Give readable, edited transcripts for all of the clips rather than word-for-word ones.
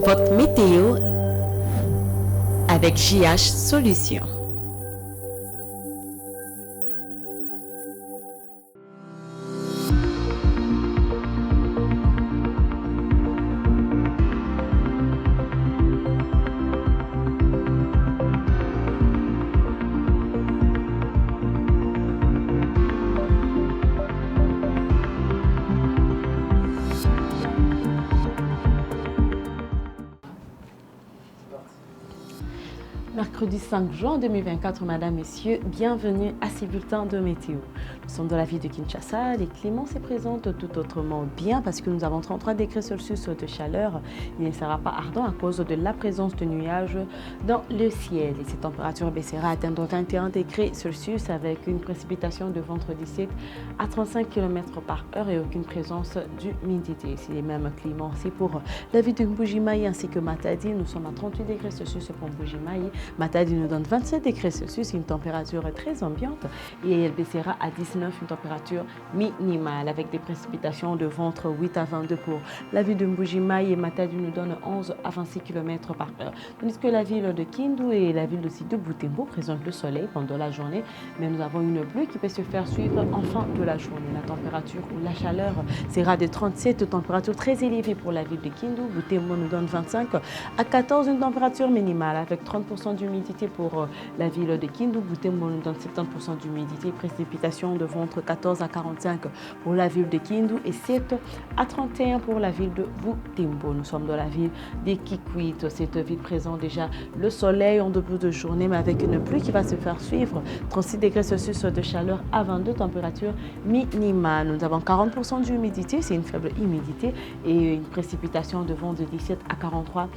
Votre météo avec JH Solutions. Mercredi 5 juin 2024, mesdames, messieurs, bienvenue à ces bulletins de météo. Nous sommes dans la ville de Kinshasa, les cléments se présentent tout autrement bien parce que nous avons 33 degrés Celsius de chaleur. Il ne sera pas ardent à cause de la présence de nuages dans le ciel. Et cette température baissera à atteindre 21 degrés Celsius avec une précipitation de ventre 17 à 35 km par heure et aucune présence d'humidité. C'est les mêmes cléments, c'est pour la ville de Mbujimayi ainsi que Matadi. Nous sommes à 38 degrés Celsius pour Mbujimayi. Matadi nous donne 27 degrés Celsius, une température très ambiante, et elle baissera à 19, une température minimale avec des précipitations de ventre 8 à 22 pour la ville de Mbujimayi, et Matadi nous donne 11 à 26 km par heure. Tandis que la ville de Kindu et la ville aussi de Butembo présentent le soleil pendant la journée, mais nous avons une pluie qui peut se faire suivre en fin de la journée. La température ou la chaleur sera de 37, température très élevée pour la ville de Kindu. Butembo nous donne 25 à 14, une température minimale avec 30% d'humidité pour la ville de Kindu. Butembo nous donne 70% d'humidité, précipitation de ventre 14 à 45 pour la ville de Kindu et 7 à 31 pour la ville de Butembo. Nous sommes dans la ville de Kikwit. Cette ville présente déjà le soleil en début de journée, mais avec une pluie qui va se faire suivre. 36 degrés Celsius de chaleur à 22, température minimale. Nous avons 40% d'humidité, c'est une faible humidité, et une précipitation de vent de 17 à 43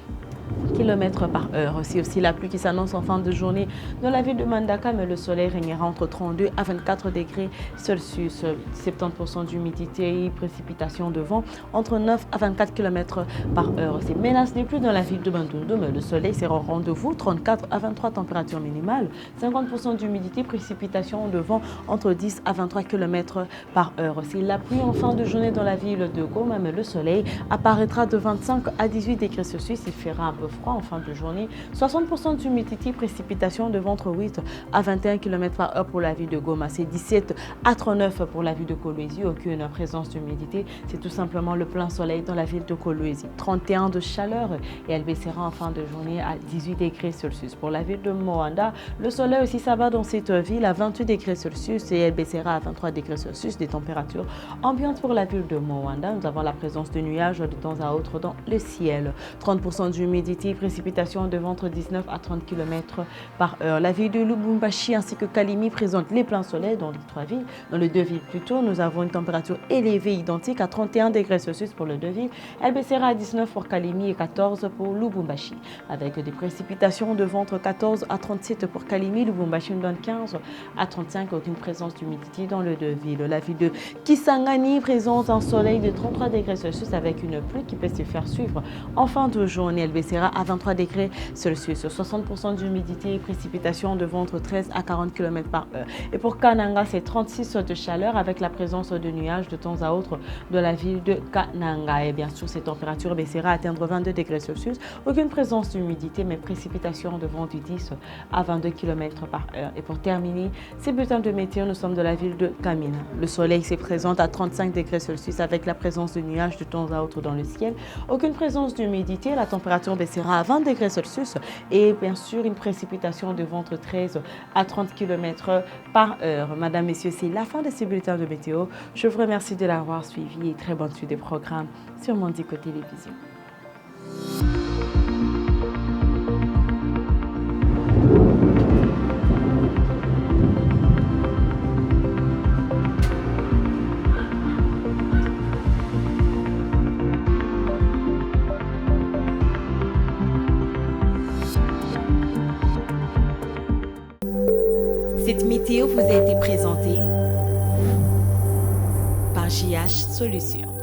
km par heure. C'est aussi la pluie qui s'annonce en fin de journée dans la ville de Mandaka, mais le soleil régnera entre 32 à 24 degrés Celsius. 70% d'humidité, précipitation de vent entre 9 à 24 km par heure. C'est menace des pluies dans la ville de Bandundu, mais le soleil sera au rendez-vous, 34 à 23 température minimale, 50% d'humidité, précipitation de vent entre 10 à 23 km par heure. C'est la pluie en fin de journée dans la ville de Goma, mais le soleil apparaîtra de 25 à 18 degrés Celsius. Il fera un peu froid en fin de journée. 60% d'humidité, précipitation de ventre 8 à 21 km par heure pour la ville de Goma. C'est 17 à 39 pour la ville de Kolwezi. Aucune présence d'humidité. C'est tout simplement le plein soleil dans la ville de Kolwezi. 31 de chaleur et elle baissera en fin de journée à 18 degrés Celsius. Pour la ville de Moanda, le soleil aussi s'abat dans cette ville à 28 degrés Celsius et elle baissera à 23 degrés Celsius. Des températures ambiantes pour la ville de Moanda. Nous avons la présence de nuages de temps à autre dans le ciel. 30% d'humidité, précipitation de ventre 19 à 30 km par heure. La ville de Lubumbashi ainsi que Kalimi présentent les pleins soleils dans les trois villes. Dans les deux villes plutôt, nous avons une température élevée identique à 31 degrés Celsius pour les deux villes. Elle baissera à 19 pour Kalimi et 14 pour Lubumbashi. Avec des précipitations de ventre 14 à 37 pour Kalimi, Lubumbashi nous donne 15 à 35, aucune présence d'humidité dans les deux villes. La ville de Kisangani présente un soleil de 33 degrés Celsius avec une pluie qui peut se faire suivre en fin de journée. Elle baissera à 23 degrés Celsius, 60% d'humidité et précipitation de ventre 13 à 40 km par heure. Et pour Kananga, c'est 36 de chaleur avec la présence de nuages de temps à autre de la ville de Kananga. Et bien sûr, cette température baissera à atteindre 22 degrés Celsius. Aucune présence d'humidité, mais précipitation de vent du 10 à 22 km par heure. Et pour terminer ces bulletins de météo, nous sommes de la ville de Kamina. Le soleil se présente à 35 degrés Celsius avec la présence de nuages de temps à autre dans le ciel. Aucune présence d'humidité, la température baissera à 20 degrés Celsius et bien sûr une précipitation de ventre 13 à 30 km par heure. Madame, messieurs, c'est la fin de ces bulletins de météo. Je vous remercie de l'avoir suivi et très bonne suite des programmes sur Mondico Télévision. Cette météo vous a été présentée par JH Solutions.